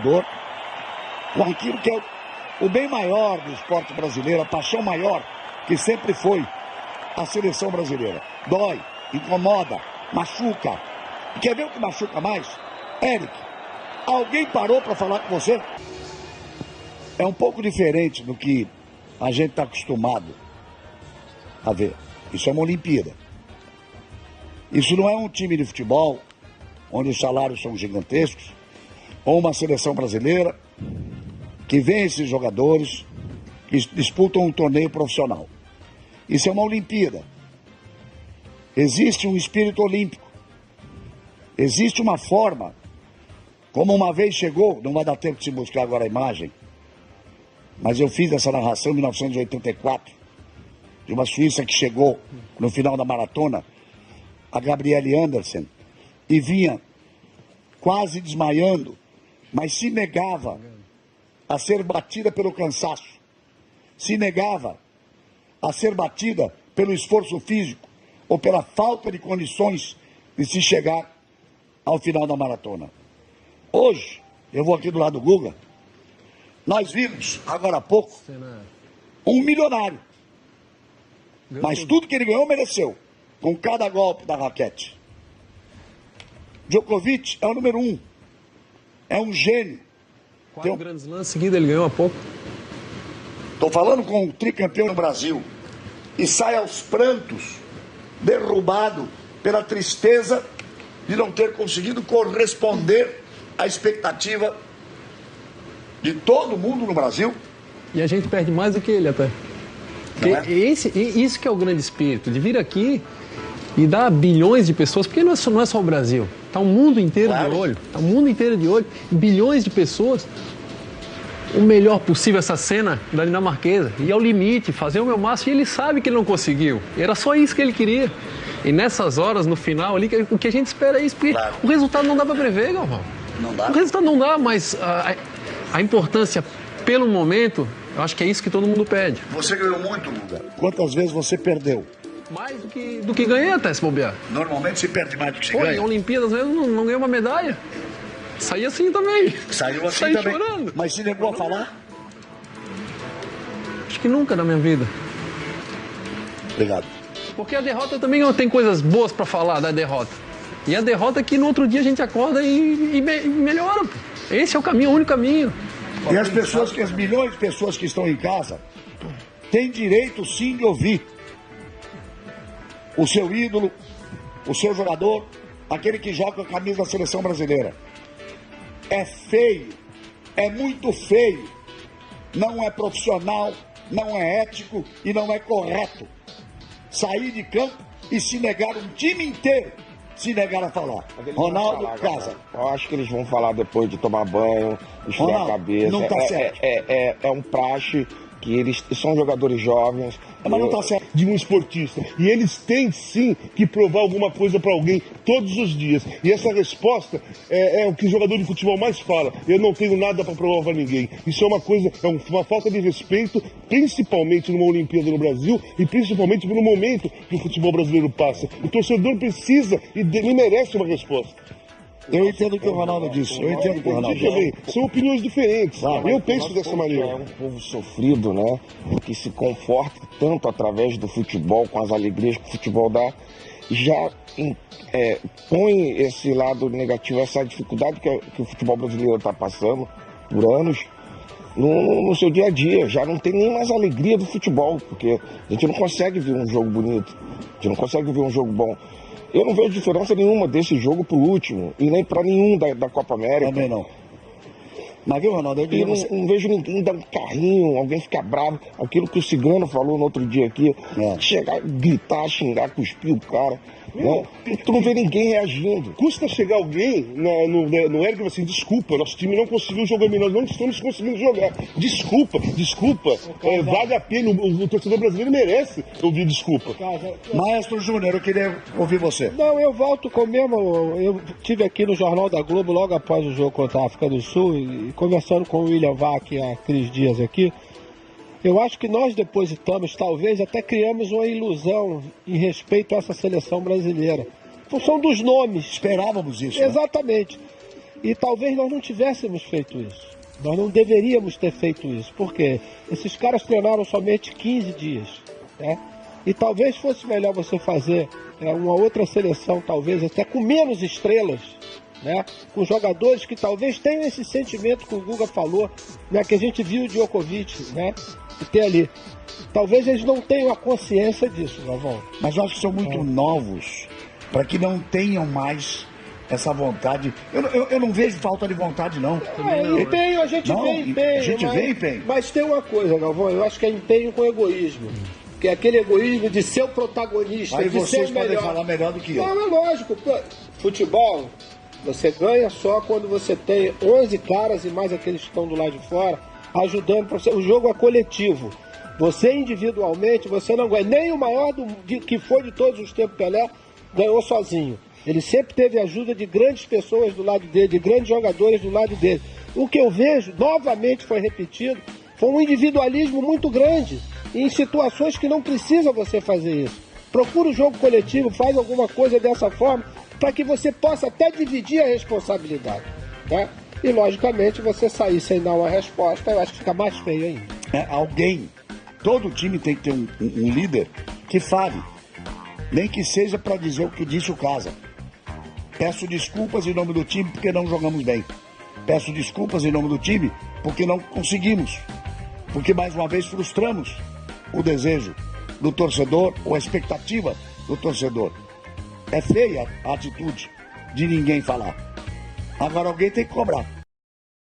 com aquilo que é o bem maior do esporte brasileiro, a paixão maior que sempre foi a seleção brasileira. Dói, incomoda, machuca. E quer ver o que machuca mais? Eric, alguém parou para falar com você? É um pouco diferente do que a gente está acostumado a ver. Isso é uma Olimpíada. Isso não é um time de futebol onde os salários são gigantescos, ou uma seleção brasileira que vem esses jogadores que disputam um torneio profissional. Isso é uma Olimpíada. Existe um espírito olímpico. Existe uma forma, como uma vez chegou, não vai dar tempo de se buscar agora a imagem, mas eu fiz essa narração em 1984, de uma Suíça que chegou no final da maratona, a Gabriele Andersen, e vinha quase desmaiando, mas se negava a ser batida pelo cansaço, se negava a ser batida pelo esforço físico ou pela falta de condições de se chegar ao final da maratona. Hoje, eu vou aqui do lado do Guga, nós vimos, agora há pouco, um milionário. Mas tudo que ele ganhou, mereceu. Com cada golpe da raquete. Djokovic é o número 1. É um gênio. 4 grandes lances seguidos ele ganhou há pouco. Estou falando com o tricampeão no Brasil. E sai aos prantos, derrubado pela tristeza de não ter conseguido corresponder à expectativa de todo mundo no Brasil. E a gente perde mais do que ele até. Isso que é o grande espírito, de vir aqui e dar a bilhões de pessoas, porque não é só o Brasil, está o mundo inteiro de olho, está o mundo inteiro de olho, bilhões de pessoas, o melhor possível essa cena da dinamarquesa, ir ao limite, fazer o meu máximo, e ele sabe que ele não conseguiu, era só isso que ele queria. E nessas horas, no final ali, o que a gente espera é isso, porque o resultado não dá para prever, Galvão. Não dá. O resultado não dá, mas a importância pelo momento, eu acho que é isso que todo mundo pede. Você ganhou muito, Guga. Quantas vezes você perdeu? Mais do que ganhei até, se bobear. Normalmente se perde mais do que se ganha. Em Olimpíadas mesmo não ganhei uma medalha. Saí assim também. Saiu assim Saí também. chorando. Mas se negou a falar? Acho que nunca na minha vida. Obrigado. Porque a derrota também tem coisas boas pra falar da derrota. E a derrota é que no outro dia a gente acorda e melhora. Esse é o caminho, o único caminho. E as milhões de pessoas que estão em casa têm direito sim de ouvir o seu ídolo, o seu jogador, aquele que joga a camisa da seleção brasileira. É feio, é muito feio, não é profissional, não é ético e não é correto sair de campo e se negar um time inteiro, se negar a falar. Ronaldo, casa. Eu acho que eles vão falar depois de tomar banho, esfriar a cabeça. Não tá certo. É um praxe que eles são jogadores jovens. Mas não tá certo. De um esportista. E eles têm sim que provar alguma coisa para alguém todos os dias. E essa resposta é o que o jogador de futebol mais fala. Eu não tenho nada para provar para ninguém. Isso é uma coisa, é uma falta de respeito, principalmente numa Olimpíada no Brasil e principalmente pelo momento que o futebol brasileiro passa. O torcedor precisa e merece uma resposta. Eu entendo o que o Ronaldo disse. Eu entendo o que o Ronaldo disse. São opiniões diferentes. Eu penso dessa maneira. É um povo sofrido, né? Que se conforta tanto através do futebol, com as alegrias que o futebol dá, já põe esse lado negativo, essa dificuldade que o futebol brasileiro está passando por anos no seu dia a dia. Já não tem nem mais alegria do futebol, porque a gente não consegue ver um jogo bonito, a gente não consegue ver um jogo bom. Eu não vejo diferença nenhuma desse jogo pro último, e nem para nenhum da Copa América. Também não. Mas viu, Ronaldo? Eu não vejo ninguém dar um carrinho, alguém ficar bravo. Aquilo que o Cigano falou no outro dia aqui, chegar, gritar, xingar, cuspir o cara. Né? Tu não vê ninguém reagindo. Custa chegar alguém no Eric e assim, desculpa, nosso time não conseguiu jogar bem, nós não estamos conseguindo jogar. Desculpa. Vale a pena, o torcedor brasileiro merece ouvir desculpa. Maestro Júnior, eu queria ouvir você. Não, eu volto com o mesmo. Eu estive aqui no Jornal da Globo logo após o jogo contra a África do Sul e conversando com o William Vac e a Cris Dias aqui. Eu acho que nós depositamos, talvez até criamos uma ilusão em respeito a essa seleção brasileira. Em função dos nomes. Esperávamos isso. Exatamente. E talvez nós não tivéssemos feito isso. Nós não deveríamos ter feito isso. Por quê? Esses caras treinaram somente 15 dias. Né? E talvez fosse melhor você fazer uma outra seleção, talvez até com menos estrelas, né? Com jogadores que talvez tenham esse sentimento que o Guga falou, né? Que a gente viu o Djokovic, né? Que tem ali. Talvez eles não tenham a consciência disso, Galvão. Mas eu acho que são muito novos para que não tenham mais essa vontade. Eu não vejo falta de vontade, não. Empenho, a gente vê empenho. A gente vê empenho. Mas tem uma coisa, Galvão, eu acho que é empenho com egoísmo. Que é aquele egoísmo de ser o protagonista, aí de vocês ser o melhor. podem falar melhor do que eu. Não, é lógico. Futebol, você ganha só quando você tem 11 caras e mais aqueles que estão do lado de fora ajudando para você. O jogo é coletivo. Você individualmente, você não ganha. Nem o maior que foi de todos os tempos, Pelé, ganhou sozinho. Ele sempre teve ajuda de grandes pessoas do lado dele, de grandes jogadores do lado dele. O que eu vejo, novamente foi repetido, foi um individualismo muito grande em situações que não precisa você fazer isso. Procura o jogo coletivo, faz alguma coisa dessa forma, para que você possa até dividir a responsabilidade. Né? E, logicamente, você sair sem dar uma resposta, eu acho que fica mais feio ainda. Todo time tem que ter um líder que fale, nem que seja para dizer o que disse o Casa. Peço desculpas em nome do time porque não jogamos bem. Peço desculpas em nome do time porque não conseguimos. Porque, mais uma vez, frustramos o desejo do torcedor ou a expectativa do torcedor. É feia a atitude de ninguém falar. Agora alguém tem que cobrar.